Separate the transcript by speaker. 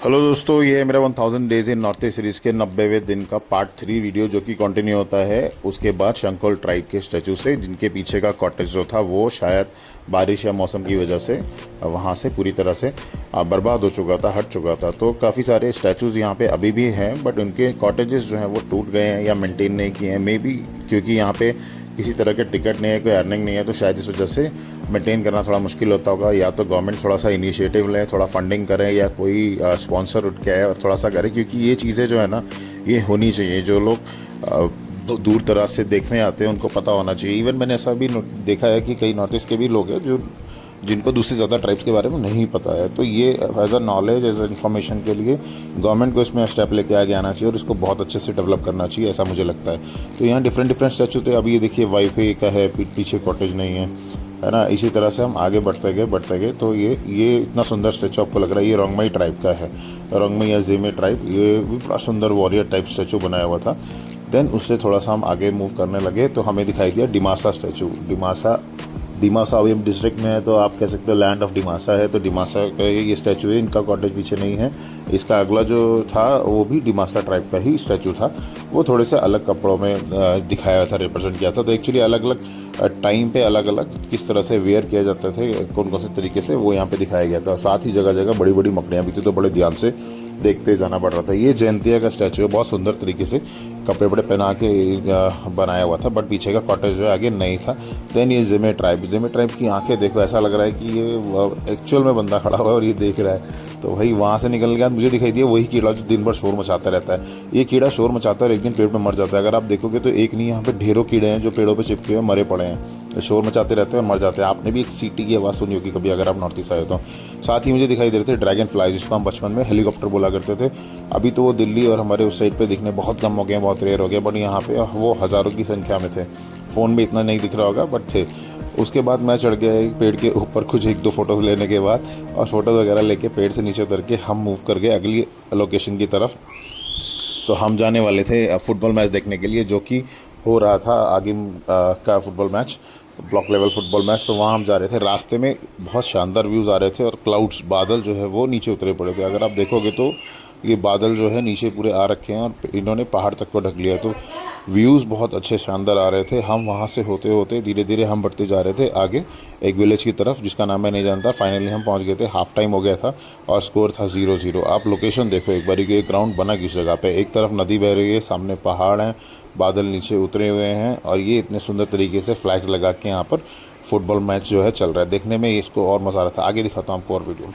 Speaker 1: Hello दोस्तों, ये है मेरा 1000 days in north east series के 90वें दिन का पार्ट 3 वीडियो जो कि कंटिन्यू होता है उसके बाद शंकोल ट्राइब के स्टैचू से, जिनके पीछे का कॉटेज जो था वो शायद बारिश या मौसम की वजह से वहाँ से पूरी तरह से बर्बाद हो चुका था, हट चुका था। तो काफ़ी सारे स्टैचूज़ यहाँ पे अभी भी हैं, बट उनके कॉटेजेस जो हैं वो टूट गए हैं या मेंटेन नहीं किए हैं। मे बी क्योंकि यहाँ पे किसी तरह के टिकट नहीं है, कोई अर्निंग नहीं है, तो शायद इस वजह से मेंटेन करना थोड़ा मुश्किल होता होगा। या तो गवर्नमेंट थोड़ा सा इनिशिएटिव लें, थोड़ा फंडिंग करें, या कोई स्पॉन्सर उठ के आए और थोड़ा सा करे, क्योंकि ये चीज़ें जो है ना ये होनी चाहिए। जो लोग दूर दराज से देखने आते हैं उनको पता होना चाहिए। इवन मैंने ऐसा भी देखा है कि कई नॉर्थ ईस्ट के भी लोग हैं जो जिनको दूसरी ज़्यादा ट्राइब्स के बारे में नहीं पता है। तो ये as a knowledge, as a information के लिए गवर्नमेंट को इसमें स्टेप लेके आगे आना चाहिए और इसको बहुत अच्छे से डेवलप करना चाहिए, ऐसा मुझे लगता है। तो यहाँ डिफरेंट स्टैचू थे। अभी ये देखिए वाईफाई का है, पीछे कॉटेज नहीं है ना। इसी तरह से हम आगे बढ़ते गए तो ये इतना सुंदर स्टैचू आपको लग रहा है, ये रोंगमई ट्राइब का है। रोंगमई या जेमे ट्राइब, ये भी बड़ा सुंदर वॉरियर टाइप स्टैचू बनाया हुआ था। देन उससे थोड़ा सा हम आगे मूव करने लगे तो हमें दिखाई दिया डिमासा स्टैचू। डिमासा अभी हम डिस्ट्रिक्ट में है, तो आप कह सकते हो लैंड ऑफ डिमासा है। तो डिमासा का ये स्टैचू है, इनका कॉटेज पीछे नहीं है। इसका अगला जो था वो भी डिमासा ट्राइब का ही स्टैचू था। वो थोड़े से अलग कपड़ों में दिखाया था, रिप्रेजेंट किया था। तो एक्चुअली अलग अलग टाइम पे अलग अलग किस तरह से वेयर किया जाते थे, कौन कौन से तरीके से, वो यहाँ पे दिखाया गया था। साथ ही जगह जगह बड़ी बड़ी मकड़ियाँ भी थी, तो बड़े ध्यान से देखते जाना पड़ रहा था। ये जयंतिया का स्टैचू है, बहुत सुंदर तरीके से कपड़े वपड़े पहना के बनाया हुआ था, बट पीछे का कॉटेज जो है आगे नहीं था। देन ये जेमे ट्राइब की आंखें देखो, ऐसा लग रहा है कि ये एक्चुअल में बंदा खड़ा हुआ है और ये देख रहा है। तो वही वहाँ से निकल गया, मुझे दिखाई दिया वही कीड़ा जो दिन भर शोर मचाता रहता है। ये कीड़ा शोर मचाता है और एक दिन पेड़ पे मर जाता है। अगर आप देखोगे तो एक नहीं, यहाँ पे ढेरों कीड़े हैं जो पेड़ों पे चिपके हुए मरे पड़े हैं, शोर मचाते रहते हैं और मर जाते हैं। आपने भी एक सीटी की आवाज़ सुनी होगी कभी अगर आप नॉर्थ ईस्ट आए तो। साथ ही मुझे दिखाई दे रहे थे ड्रैगन फ्लाई, जिसको हम बचपन में हेलीकॉप्टर बोला करते थे। अभी तो वो दिल्ली और हमारे उस साइड पे दिखने बहुत कम हो गए, बहुत रेयर हो गए, बट यहाँ पे वो हज़ारों की संख्या में थे। फ़ोन में इतना नहीं दिख रहा होगा, बट थे। उसके बाद मैं चढ़ गया एक पेड़ के ऊपर कुछ 1-2 फोटोज़ लेने के बाद, और फोटोज़ वगैरह लेके पेड़ से नीचे उतर के हम मूव कर गए अगली लोकेशन की तरफ। तो हम जाने वाले थे फुटबॉल मैच देखने के लिए, जो कि हो रहा था आगे का football match, block level football match. तो वहाँ हम जा रहे थे, रास्ते में बहुत शानदार व्यूज़ आ रहे थे और क्लाउड्स, बादल जो है वो नीचे उतरे पड़े थे। अगर आप देखोगे तो ये बादल जो है नीचे पूरे आ रखे हैं और इन्होंने पहाड़ तक को ढक लिया। तो व्यूज़ बहुत अच्छे शानदार आ रहे थे। हम वहाँ से होते होते धीरे धीरे हम बढ़ते जा रहे थे आगे एक विलेज की तरफ, जिसका नाम मैं नहीं जानता। फाइनली हम पहुँच गए थे, हाफ टाइम हो गया था और स्कोर था 0-0। आप लोकेशन देखो एक बार, ये ग्राउंड बना किस जगह पे, एक तरफ नदी बह रही है, सामने पहाड़ हैं, बादल नीचे उतरे हुए हैं, और ये इतने सुंदर तरीके से फ्लैग्स लगा के यहाँ पर फुटबॉल मैच जो है चल रहा है। देखने में इसको और मज़ा आ रहा था। आगे दिखाता हूँ आपको और वीडियो।